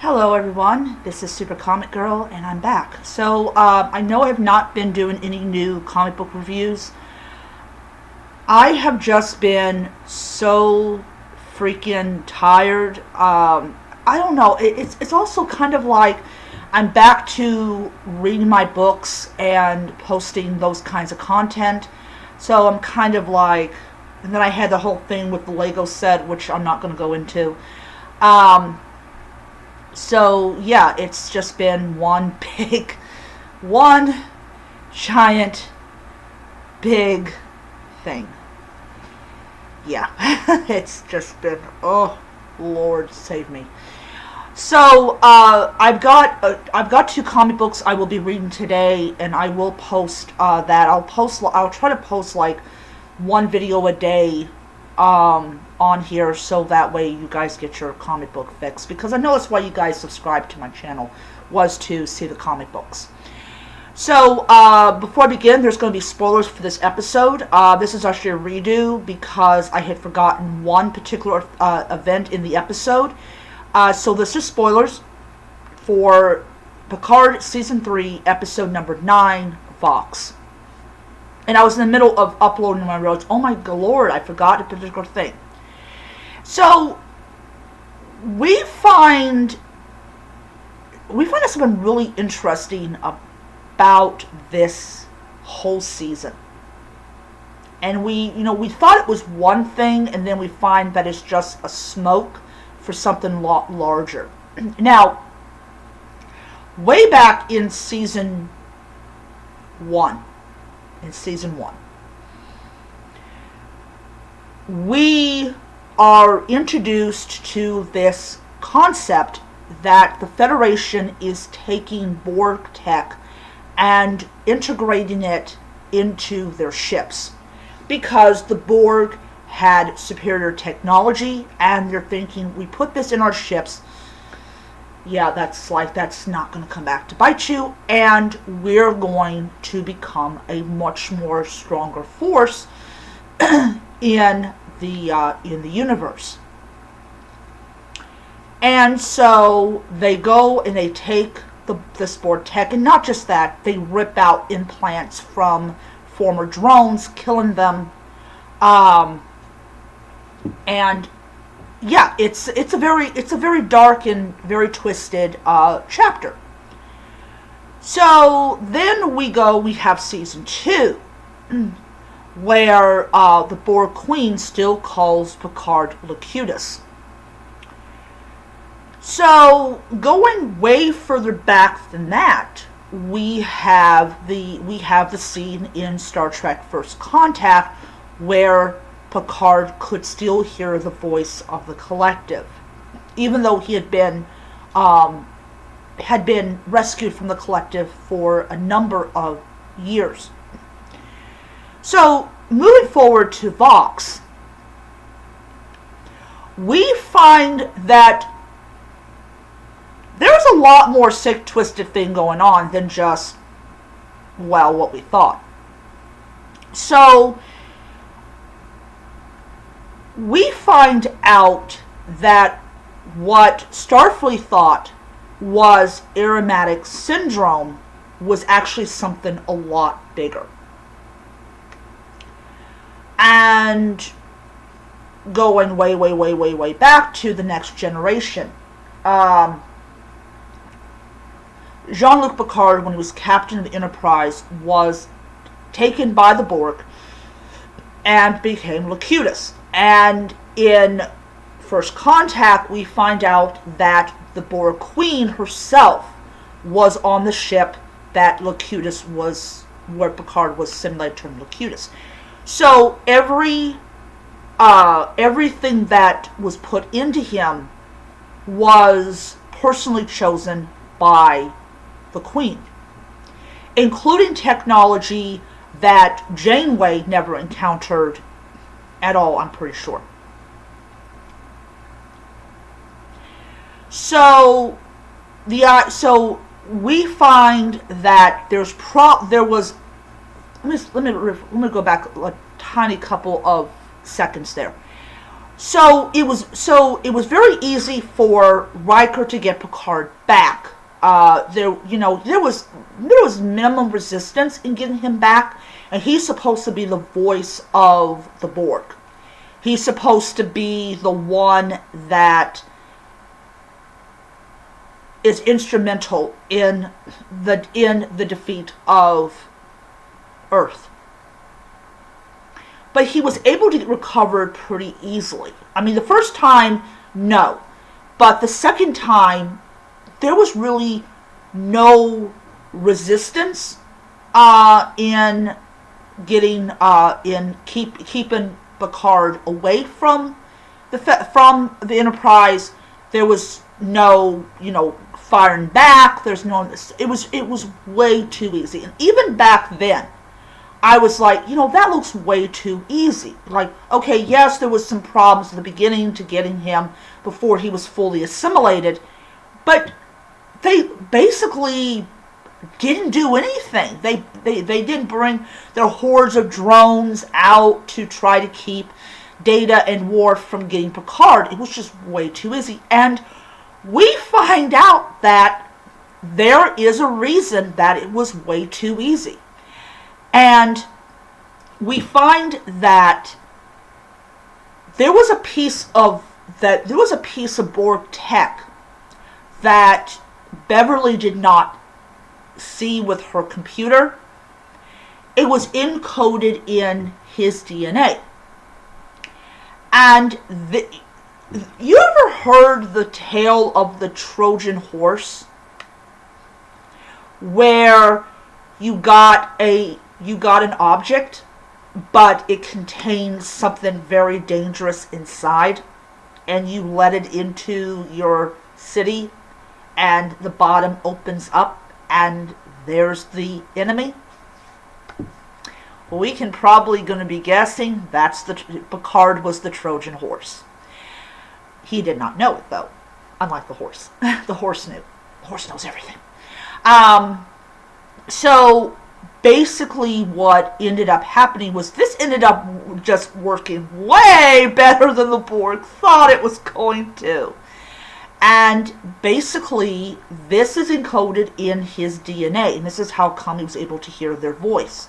Hello everyone, this is Super Comic Girl and I'm back. So I know I have not been doing any new comic book reviews. I have just been so freaking tired. I don't know, it's also kind of like I'm back to reading my books and posting those kinds of content. So I'm kind of like, and then I had the whole thing with the Lego set, which I'm not going to go into. So yeah, it's just been one giant, big thing. Yeah, it's just been, oh, Lord save me. So I've got two comic books I will be reading today, and I will post that. I'll try to post like one video a day on here, so that way you guys get your comic book fix, because I know that's why you guys subscribe to my channel, was to see the comic books. So before I begin, there's going to be spoilers for this episode. This is actually a redo because I had forgotten one particular event in the episode. So this is spoilers for Picard Season 3, Episode number 9, Vox. And I was in the middle of uploading my notes. Oh my Lord, I forgot a particular thing. So we find out something really interesting about this whole season. And we thought it was one thing, and then we find that it's just a smoke for something a lot larger. Now, way back in season 1, we are introduced to this concept that the Federation is taking Borg tech and integrating it into their ships, because the Borg had superior technology, and they're thinking, we put this in our ships, yeah, that's not going to come back to bite you, and we're going to become a much more stronger force in the universe. And so they go and they take this Borg tech, and not just that, they rip out implants from former drones, killing them. And yeah, it's a very dark and very twisted chapter. So then we have season 2, where the Borg Queen still calls Picard Locutus. So going way further back than that, we have the scene in Star Trek First Contact where Picard could still hear the voice of the collective, even though he had been rescued from the collective for a number of years. So moving forward to Vox, we find that there's a lot more sick, twisted thing going on than just, well, what we thought. So we find out that what Starfleet thought was aromatic syndrome was actually something a lot bigger. And going way back to the Next Generation, Jean-Luc Picard, when he was captain of the Enterprise, was taken by the Borg and became Locutus. And in First Contact, we find out that the Borg Queen herself was on the ship that Locutus was, where Picard was simulated to Locutus. So everything that was put into him was personally chosen by the Queen, including technology that Janeway never encountered at all, I'm pretty sure. So we find that there was. Let me go back a tiny couple of seconds there. it was very easy for Riker to get Picard back. There was minimum resistance in getting him back, and he's supposed to be the voice of the Borg. He's supposed to be the one that is instrumental in the defeat of Earth. But he was able to get recovered pretty easily. I mean, the first time, no. But the second time, there was really no resistance in keeping Picard away from the Enterprise. There was no, firing back. There's no. It was way too easy. And even back then, I was like, that looks way too easy. Like, okay, yes, there was some problems at the beginning to getting him before he was fully assimilated, but they basically didn't do anything. They didn't bring their hordes of drones out to try to keep Data and Worf from getting Picard. It was just way too easy. And we find out that there is a reason that it was way too easy. And we find that there was a piece of Borg tech that Beverly did not see with her computer. It was encoded in his DNA. And you ever heard the tale of the Trojan horse, where you got an object, but it contains something very dangerous inside, and you let it into your city, and the bottom opens up, and there's the enemy? We can probably going to be guessing Picard was the Trojan horse. He did not know it, though, unlike the horse. The horse knew. The horse knows everything. So basically what ended up happening was this ended up just working way better than the Borg thought it was going to. And basically, this is encoded in his DNA, and this is how come he was able to hear their voice.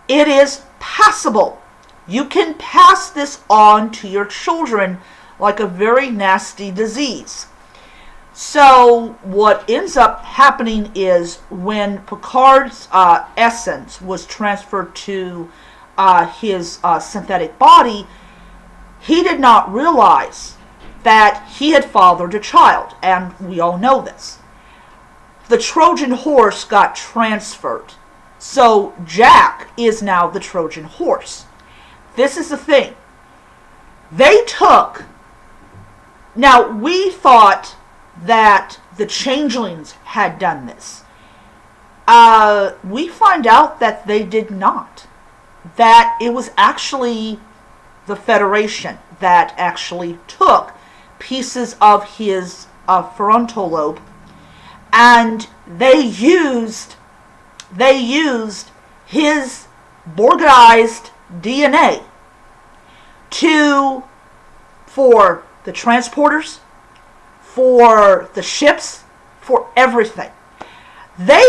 It is passable. You can pass this on to your children like a very nasty disease. So what ends up happening is when Picard's essence was transferred to his synthetic body, he did not realize that he had fathered a child, and we all know this. The Trojan horse got transferred. So Jack is now the Trojan horse. This is the thing. Now we thought that the changelings had done this. We find out that they did not. That it was actually the Federation that actually took pieces of his frontal lobe, and they used his Borgized DNA for the transporters, for the ships, for everything. They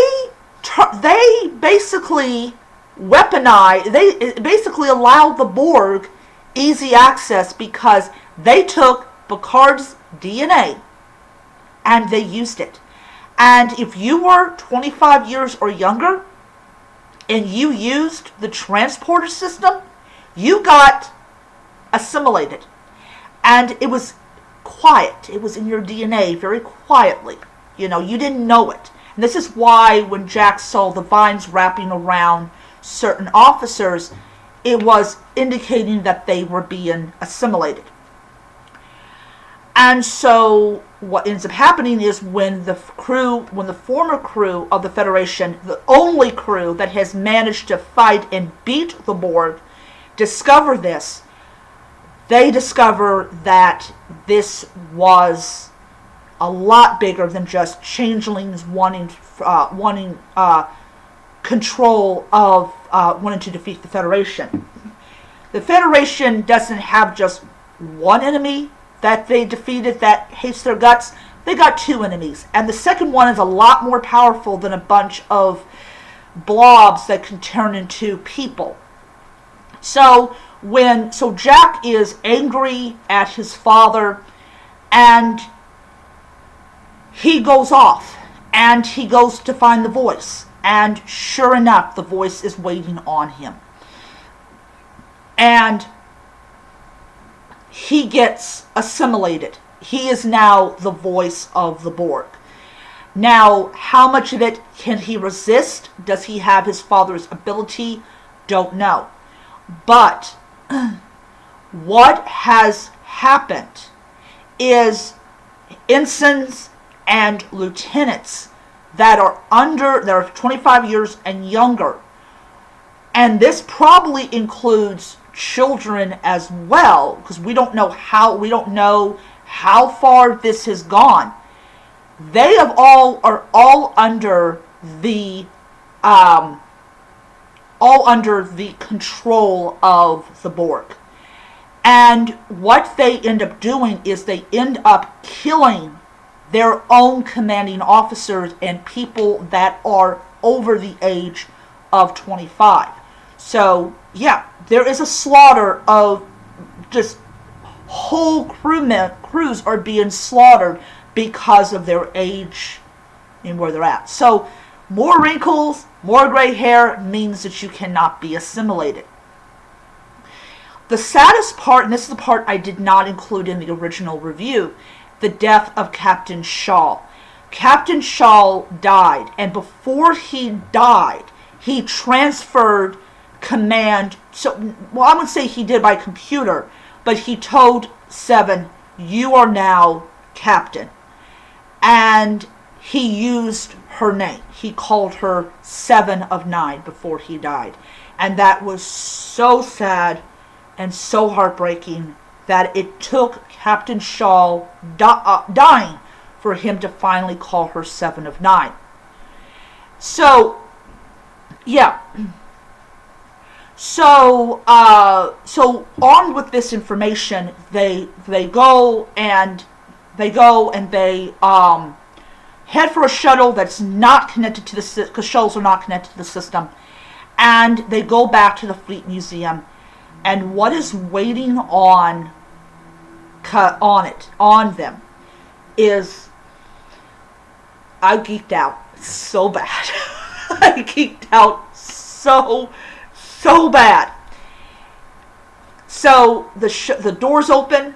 basically weaponized. They basically allowed the Borg easy access because they took Picard's DNA and they used it. And if you were 25 years or younger and you used the transporter system, you got assimilated. And it was quiet. It was in your DNA very quietly. You didn't know it. And this is why when Jack saw the vines wrapping around certain officers, it was indicating that they were being assimilated. And so what ends up happening is when the former crew of the Federation, the only crew that has managed to fight and beat the Borg, discover this, they discover that this was a lot bigger than just changelings wanting control of, wanting to defeat the Federation. The Federation doesn't have just one enemy that they defeated that hates their guts. They got two enemies. And the second one is a lot more powerful than a bunch of blobs that can turn into people. So Jack is angry at his father, and he goes off and he goes to find the voice. And sure enough, the voice is waiting on him. And he gets assimilated. He is now the voice of the Borg. Now, how much of it can he resist? Does he have his father's ability? Don't know. But what has happened is ensigns and lieutenants that are 25 years and younger, and this probably includes children as well, because we don't know how far this has gone. They are all under the control of the Borg. And what they end up doing is they end up killing their own commanding officers and people that are over the age of 25. So, yeah, there is a slaughter of just whole crews are being slaughtered because of their age and where they're at. So, more wrinkles, more gray hair means that you cannot be assimilated. The saddest part, and this is the part I did not include in the original review, the death of Captain Shaw. Captain Shaw died, and before he died, he transferred command. I would say he did by computer, but he told Seven, "You are now captain." And he used her name. He called her 7 of 9 before he died. And that was so sad and so heartbreaking that it took Captain Shaw dying for him to finally call her 7 of 9. So, yeah. So armed with this information, they go and they head for a shuttle that's not connected to the, because shuttles are not connected to the system, and they go back to the Fleet Museum, and what is waiting on them is, I geeked out so bad. I geeked out so bad. So the doors open,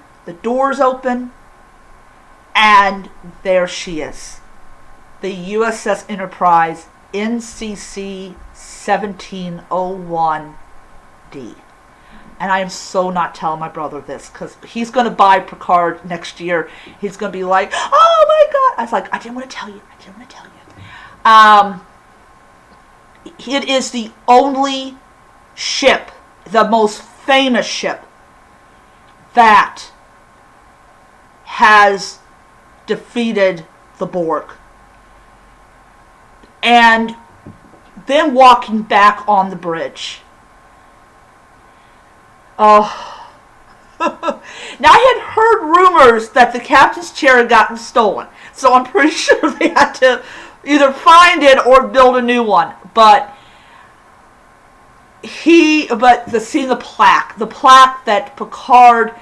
and there she is. The USS Enterprise, NCC 1701D. And I am so not telling my brother this, because he's going to buy Picard next year. He's going to be like, "Oh my God." I was like, I didn't want to tell you. It is the only ship, the most famous ship, that has defeated the Borg. And then walking back on the bridge. Oh. Now, I had heard rumors that the captain's chair had gotten stolen. So I'm pretty sure they had to either find it or build a new one. But seeing the plaque that Picard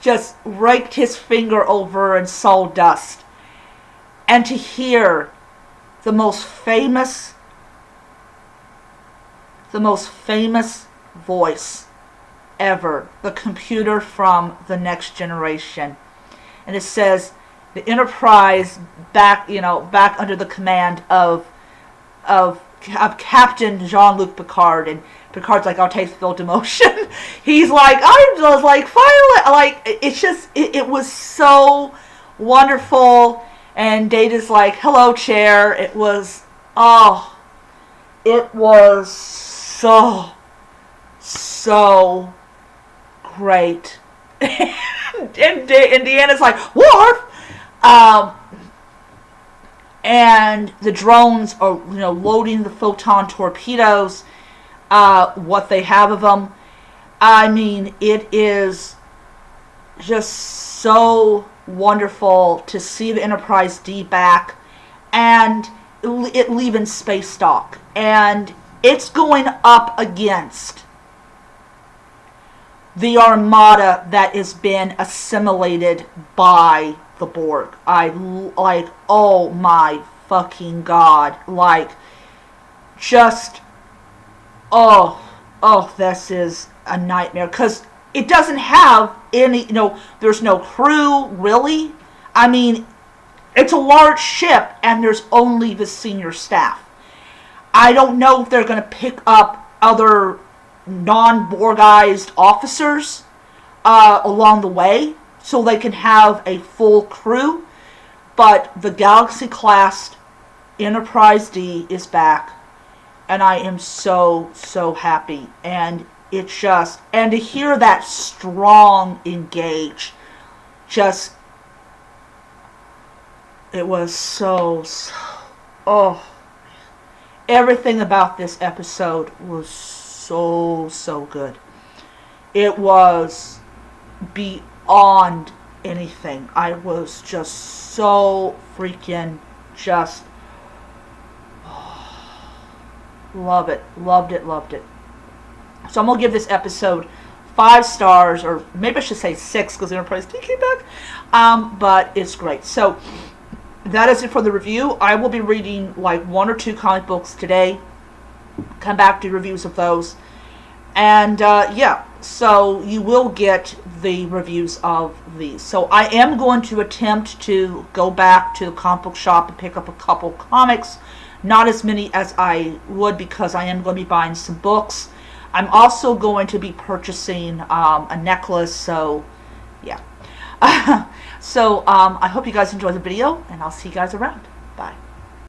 just raked his finger over and saw dust. And to hear the most famous voice ever, the computer from The Next Generation. And it says, the Enterprise back under the command of Captain Jean-Luc Picard, and Picard's like, "I'll take the demotion." He's like, "I was like, finally," like, it was so wonderful. And Data's like, "Hello, chair." It was so great. and Deanna's like, "Worf!" And the drones are, loading the photon torpedoes, what they have of them. I mean, it is just so wonderful to see the Enterprise D back, and it leaving space dock, and it's going up against the armada that has been assimilated by the Borg. Oh my fucking god, just, this is a nightmare, because it doesn't have any, there's no crew, really. I mean, it's a large ship, and there's only the senior staff. I don't know if they're going to pick up other non-Borgized officers along the way, so they can have a full crew, but the Galaxy-class Enterprise D is back, and I am so, so happy, and and to hear that strong engage, it was so, everything about this episode was so, so good. It was beyond anything. I was just so freaking loved it. So I'm going to give this episode 5 stars, or maybe I should say 6, because the Enterprise D came back. But it's great. So that is it for the review. I will be reading 1 or 2 comic books today. Come back to reviews of those. And so you will get the reviews of these. So I am going to attempt to go back to the comic book shop and pick up a couple comics. Not as many as I would, because I am going to be buying some books. I'm also going to be purchasing a necklace, so yeah. So I hope you guys enjoyed the video, and I'll see you guys around. Bye.